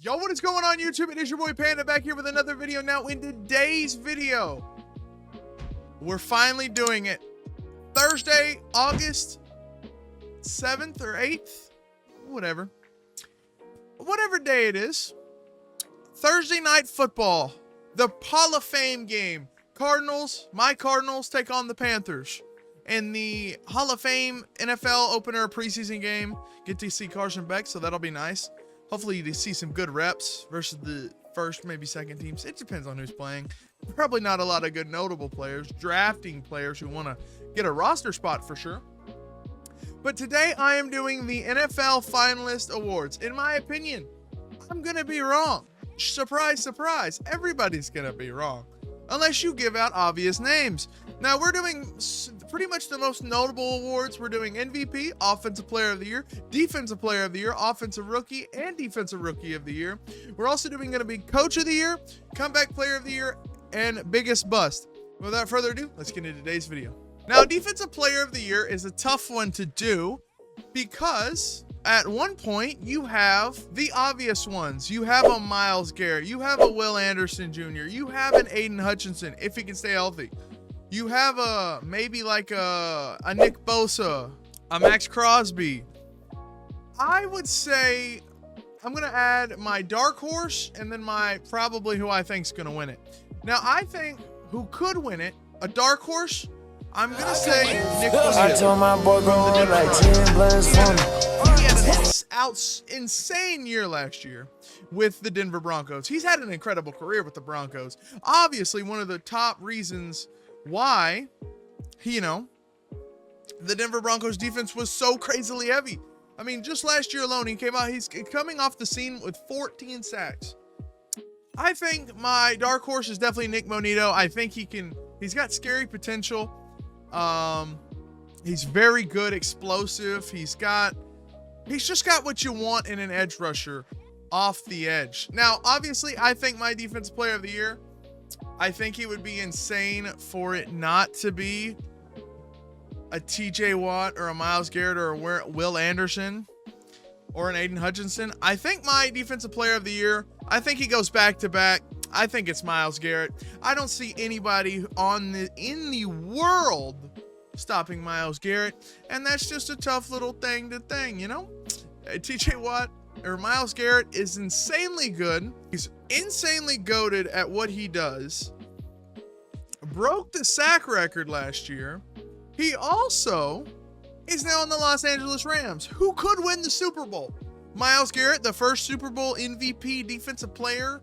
Yo, what is going on YouTube? It is your boy Panda back here with another video. Now in today's video, we're finally doing it. Thursday, August 7th or 8th, whatever day it is. Thursday night football, the Hall of Fame game. My Cardinals take on the Panthers. In the Hall of Fame NFL opener preseason game, get to see Carson Beck, so that'll be nice. Hopefully you see some good reps versus the first, maybe second teams. It depends on who's playing. Probably not a lot of good notable players, drafting players who want to get a roster spot for sure. But today I am doing the NFL Finalist Awards. In my opinion, I'm going to be wrong. Surprise, surprise. Everybody's going to be wrong. Unless you give out obvious names. Now we're doing pretty much the most notable awards. We're doing MVP, Offensive Player of the Year, Defensive Player of the Year, Offensive Rookie, and Defensive Rookie of the Year. We're also going to be Coach of the Year, Comeback Player of the Year, and Biggest Bust. Without further ado, let's get into today's video. Now, Defensive Player of the Year is a tough one to do because at one point you have the obvious ones. You have a Myles Garrett, you have a Will Anderson Jr., you have an Aiden Hutchinson if he can stay healthy. You have maybe like a Nick Bosa, a Max Crosby. I would say I'm going to add my dark horse and then my probably who I think is going to win it. Now, I think who could win it, a dark horse, I'm going to say Nik Bonitto. I told my boy going like 10 blends for me. He had an insane year last year with the Denver Broncos. He's had an incredible career with the Broncos. Obviously, one of the top reasons why, the Denver Broncos defense was so crazily heavy. I mean, just last year alone, he's coming off the scene with 14 sacks. I think my dark horse is definitely Nik Bonitto. I think he's got scary potential. He's very good, explosive. He's just got what you want in an edge rusher off the edge. Now, obviously, I think my Defensive Player of the Year, I think it would be insane for it not to be a TJ Watt or a Myles Garrett or a Will Anderson or an Aiden Hutchinson. I think my Defensive Player of the Year, I think he goes back to back. I think it's Myles Garrett. I don't see anybody in the world stopping Myles Garrett, and that's just a tough little thing. TJ Watt or Myles Garrett is insanely good. He's insanely goated at what he does. Broke the sack record last year. He also is now in the Los Angeles Rams. Who could win the Super Bowl? Myles Garrett, the first Super Bowl MVP defensive player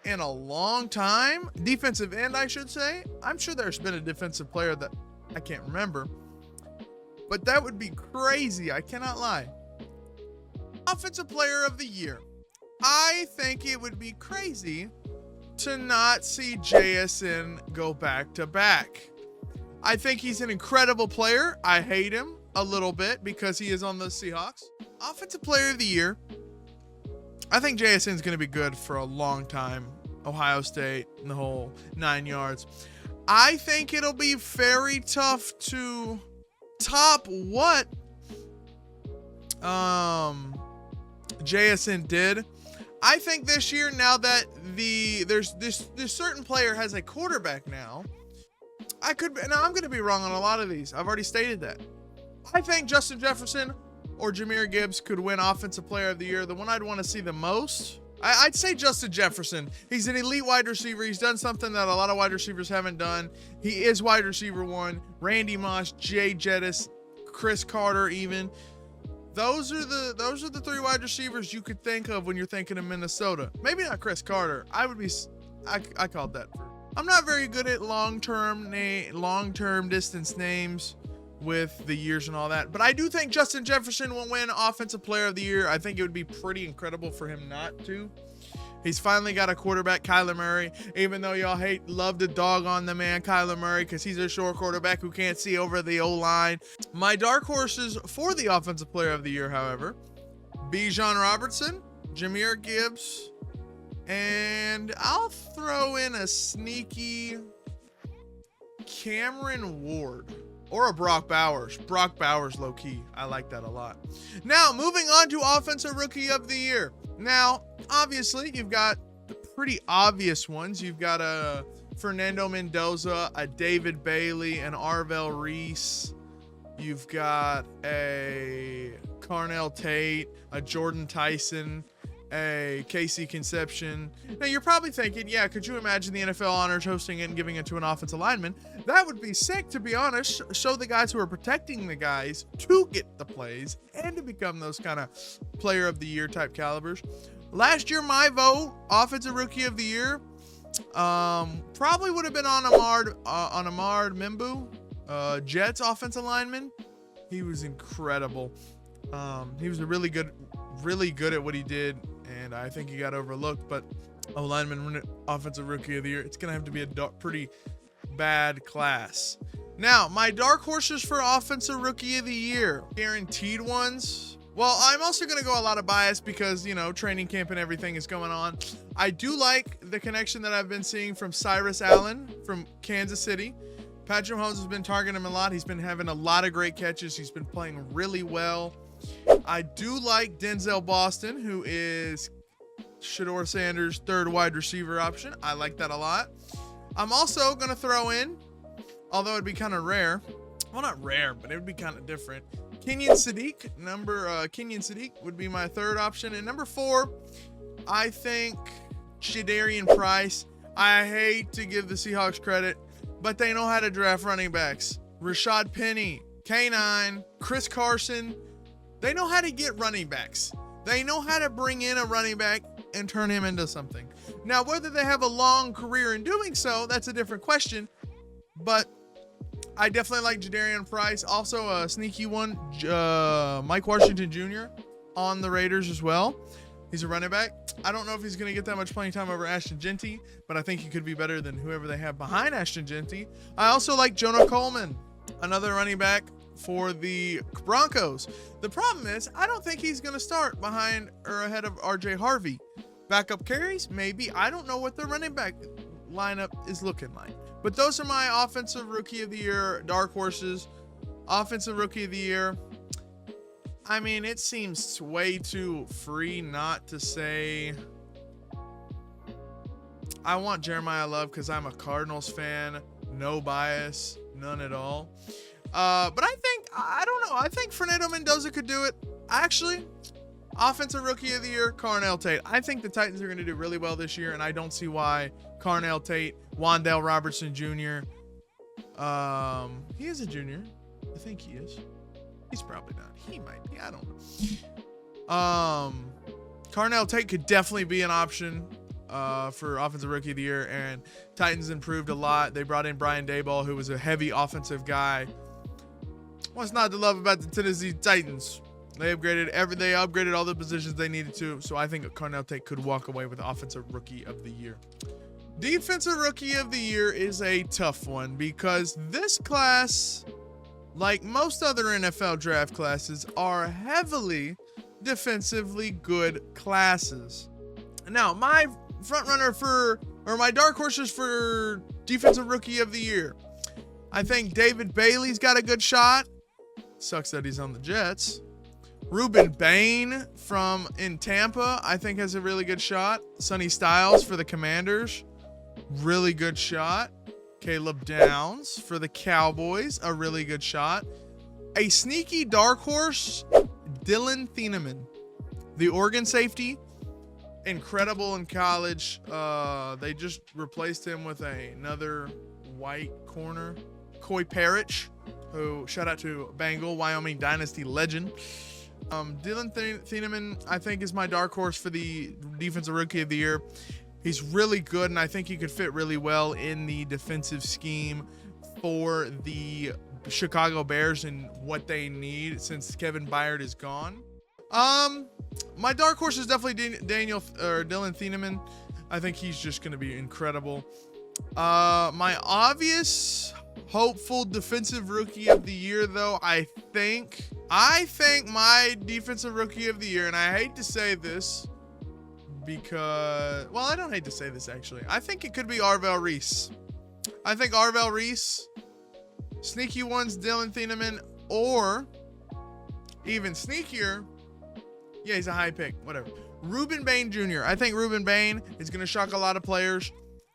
in a long time. Defensive end, I should say. I'm sure there's been a defensive player that I can't remember, but that would be crazy. I cannot lie. Offensive Player of the Year. I think it would be crazy to not see JSN go back to back. I think he's an incredible player. I hate him a little bit because he is on the Seahawks. Offensive Player of the Year. I think JSN is going to be good for a long time. Ohio State and the whole 9 yards. I think it'll be very tough to top what JSN did. I think this year, now that there's this certain player has a quarterback now, I'm going to be wrong on a lot of these. I've already stated that. I think Justin Jefferson or Jahmyr Gibbs could win Offensive Player of the Year. The one I'd want to see the most, I'd say Justin Jefferson. He's an elite wide receiver. He's done something that a lot of wide receivers haven't done. He is wide receiver one. Randy Moss, Jay Jettis, Chris Carter even. Those are the three wide receivers you could think of when you're thinking of Minnesota. Maybe not Chris Carter. I called that. I'm not very good at long-term distance names with the years and all that, but I do think Justin Jefferson will win Offensive Player of the Year. I think it would be pretty incredible for him not to. He's finally got a quarterback, Kyler Murray, even though y'all love to dog on the man Kyler Murray because he's a short quarterback who can't see over the O-line. My dark horses for the Offensive Player of the Year, however, Bijan Robertson, Jahmyr Gibbs, and I'll throw in a sneaky Cameron Ward. Or a Brock Bowers. Brock Bowers, low-key. I like that a lot. Now, moving on to Offensive Rookie of the Year. Now, obviously, you've got the pretty obvious ones. You've got a Fernando Mendoza, a David Bailey, an Arvell Reese. You've got a Carnell Tate, a Jordan Tyson, a Casey Conception. Now, you're probably thinking, yeah, could you imagine the NFL honors hosting it and giving it to an offensive lineman? That would be sick, to be honest. Show the guys who are protecting the guys to get the plays and to become those kind of player of the year type calibers. Last year, my vote, offensive rookie of the year, probably would have been on Ahmad Mimbu, Jets offensive lineman. He was incredible. He was really good at what he did, and I think he got overlooked. But lineman offensive rookie of the year, it's gonna have to be a pretty bad class. Now, my dark horses for offensive rookie of the year, guaranteed ones. Well, I'm also going to go a lot of bias because, you know, training camp and everything is going on. I do like the connection that I've been seeing from Cyrus Allen from Kansas City. Patrick Mahomes has been targeting him a lot. He's been having a lot of great catches. He's been playing really well. I do like Denzel Boston, who is Shedeur Sanders' third wide receiver option. I like that a lot. I'm also going to throw in, although it'd be kind of rare. Well, not rare, but it would be kind of different. Kenyon Sadiq would be my third option. And number 4, I think Jadarian Price. I hate to give the Seahawks credit, but they know how to draft running backs. Rashad Penny, K9, Chris Carson. They know how to get running backs. They know how to bring in a running back and turn him into something. Now, whether they have a long career in doing so, that's a different question. But I definitely like Jadarian Price. Also a sneaky one, Mike Washington Jr. on the Raiders as well. He's a running back. I don't know if he's going to get that much playing time over Ashton Jeanty, but I think he could be better than whoever they have behind Ashton Jeanty. I also like Jonah Coleman, another running back for the Broncos. The problem is, I don't think he's going to start behind or ahead of RJ Harvey. Backup carries? Maybe. I don't know what the running back lineup is looking like. But those are my offensive rookie of the year dark horses. Offensive rookie of the year. I mean, it seems way too free not to say. I want Jeremiah Love because I'm a Cardinals fan. No bias, none at all. But I don't know. I think Fernando Mendoza could do it. Actually, offensive rookie of the year, Carnell Tate. I think the Titans are going to do really well this year, and I don't see why Carnell Tate, Wan'Dale Robertson Jr. He is a junior. I think he is. He's probably not. He might be. I don't know. Carnell Tate could definitely be an option for offensive rookie of the year, and Titans improved a lot. They brought in Brian Daboll, who was a heavy offensive guy. What's not to love about the Tennessee Titans? They upgraded all the positions they needed to, so I think Carnell Tate could walk away with offensive rookie of the year. Defensive rookie of the year is a tough one because this class, like most other NFL draft classes, are heavily defensively good classes. Now, my my dark horses for defensive rookie of the year, I think David Bailey's got a good shot. Sucks that he's on the Jets. Ruben Bain in Tampa, I think has a really good shot. Sonny Styles for the Commanders, really good shot. Caleb Downs for the Cowboys, a really good shot. A sneaky dark horse, Dillon Thieneman, the Oregon safety, incredible in college. They just replaced him with another white corner, Coy Parrish, who shout out to Bengal, Wyoming Dynasty legend. Dillon Thieneman, I think, is my dark horse for the defensive rookie of the year. He's really good, and I think he could fit really well in the defensive scheme for the Chicago Bears and what they need since Kevin Byard is gone. My dark horse is definitely Dillon Thieneman. I think he's just going to be incredible. My obvious hopeful defensive rookie of the year, though, I think my defensive rookie of the year, and I hate to say this because, well, I don't hate to say this actually. I think it could be Arvell Reese. I think Arvell Reese, sneaky ones, Dillon Thieneman, or even sneakier, yeah, he's a high pick, whatever, Ruben Bain Jr. I think Ruben Bain is going to shock a lot of players,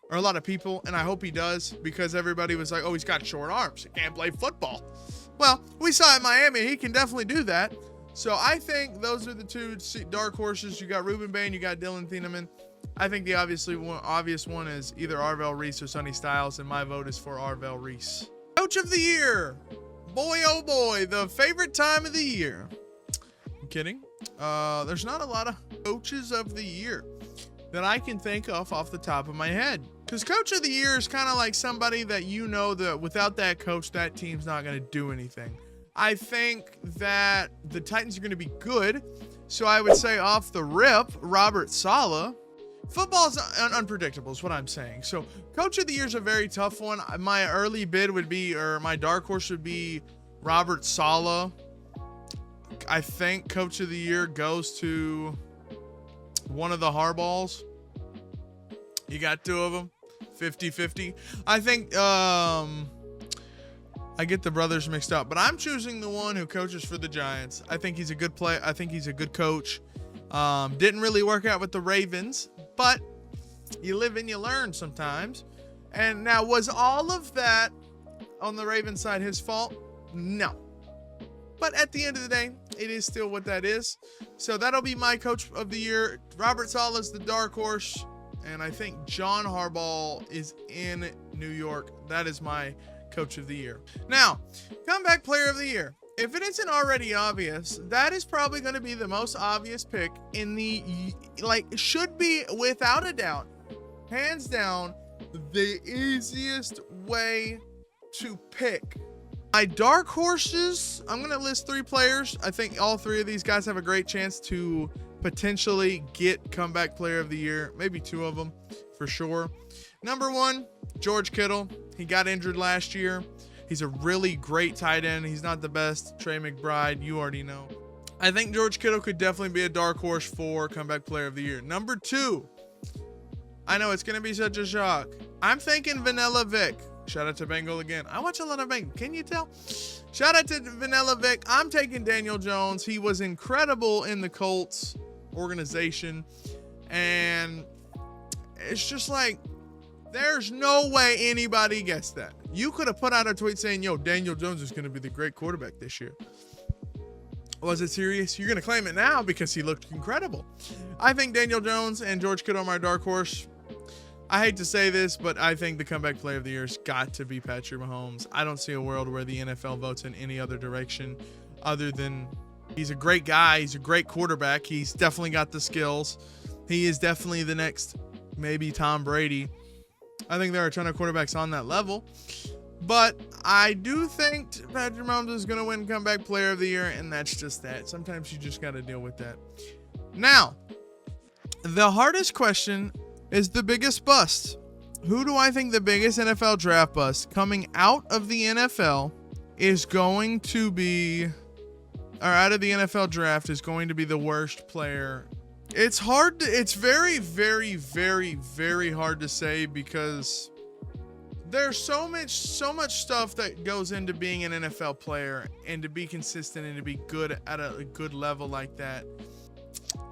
or a lot of people, and I hope he does, because everybody was like, oh, he's got short arms, he can't play football. Well, we saw in Miami, he can definitely do that. So I think those are the two dark horses. You got Ruben Bain, you got Dillon Thieneman. I think the obvious one is either Arvell Reese or Sonny Styles, and my vote is for Arvell Reese. Coach of the year. Boy, oh boy, the favorite time of the year. I'm kidding. There's not a lot of coaches of the year that I can think of off the top of my head. Because coach of the year is kind of like somebody that you know that without that coach, that team's not going to do anything. I think that the Titans are going to be good. So I would say off the rip, Robert Saleh. Football's unpredictable is what I'm saying. So coach of the year is a very tough one. My early bid would be, or my dark horse would be Robert Saleh. I think coach of the year goes to one of the Harbaughs. You got two of them, 50-50. I think I get the brothers mixed up, but I'm choosing the one who coaches for the Giants. I think he's a good player. I think he's a good coach. Didn't really work out with the Ravens, but you live and you learn sometimes. And now, was all of that on the Ravens side his fault? No. But at the end of the day, it is still what that is. So that'll be my coach of the year. Robert Saleh is the dark horse. And I think John Harbaugh is in New York. That is my coach of the year. Now, comeback player of the year. If it isn't already obvious, that is probably going to be the most obvious pick in the, should be without a doubt, hands down, the easiest way to pick. My dark horses, I'm going to list 3 players. I think all 3 of these guys have a great chance to potentially get comeback player of the year. Maybe 2 of them for sure. Number 1, George Kittle. He got injured last year. He's a really great tight end. He's not the best. Trey McBride, you already know. I think George Kittle could definitely be a dark horse for comeback player of the year. Number 2, I know it's going to be such a shock. I'm thinking Vanilla Vic. Shout out to Bengal again. I watch a lot of Bengal. Can you tell? Shout out to Vanilla Vic. I'm taking Daniel Jones. He was incredible in the Colts organization. And it's just like, there's no way anybody guessed that. You could have put out a tweet saying, yo, Daniel Jones is going to be the great quarterback this year. Was it serious? You're going to claim it now because he looked incredible. I think Daniel Jones and George Kittle are my dark horse. I hate to say this, but I think the comeback player of the year has got to be Patrick Mahomes. I don't see a world where the NFL votes in any other direction other than he's a great guy. He's a great quarterback. He's definitely got the skills. He is definitely the next, maybe Tom Brady. I think there are a ton of quarterbacks on that level. But I do think Patrick Mahomes is going to win comeback player of the year, and that's just that. Sometimes you just got to deal with that. Now, the hardest question is the biggest bust. Who do I think the biggest NFL draft bust coming out of the NFL is going to be, or out of the NFL draft is going to be the worst player? It's hard to, it's very, very, very, very hard to say because there's so much stuff that goes into being an NFL player and to be consistent and to be good at a good level like that.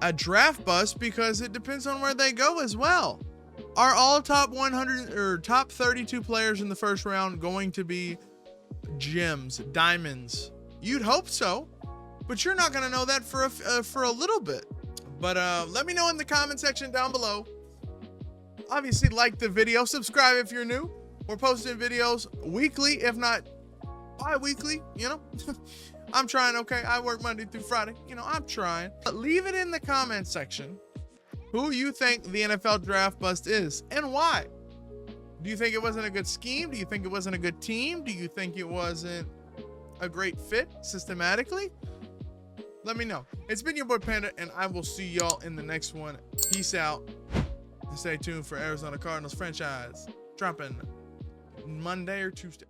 A draft bust because it depends on where they go as well. Are all top 100 or top 32 players in the first round going to be gems, diamonds? You'd hope so, but you're not going to know that for a little bit. But let me know in the comment section down below. Obviously, like the video, subscribe if you're new. We're posting videos weekly, if not bi-weekly, you know. I'm trying, okay? I work Monday through Friday. You know, I'm trying. But leave it in the comment section who you think the NFL draft bust is and why. Do you think it wasn't a good scheme? Do you think it wasn't a good team? Do you think it wasn't a great fit systematically? Let me know. It's been your boy Panda, and I will see y'all in the next one. Peace out. Stay tuned for Arizona Cardinals franchise dropping Monday or Tuesday.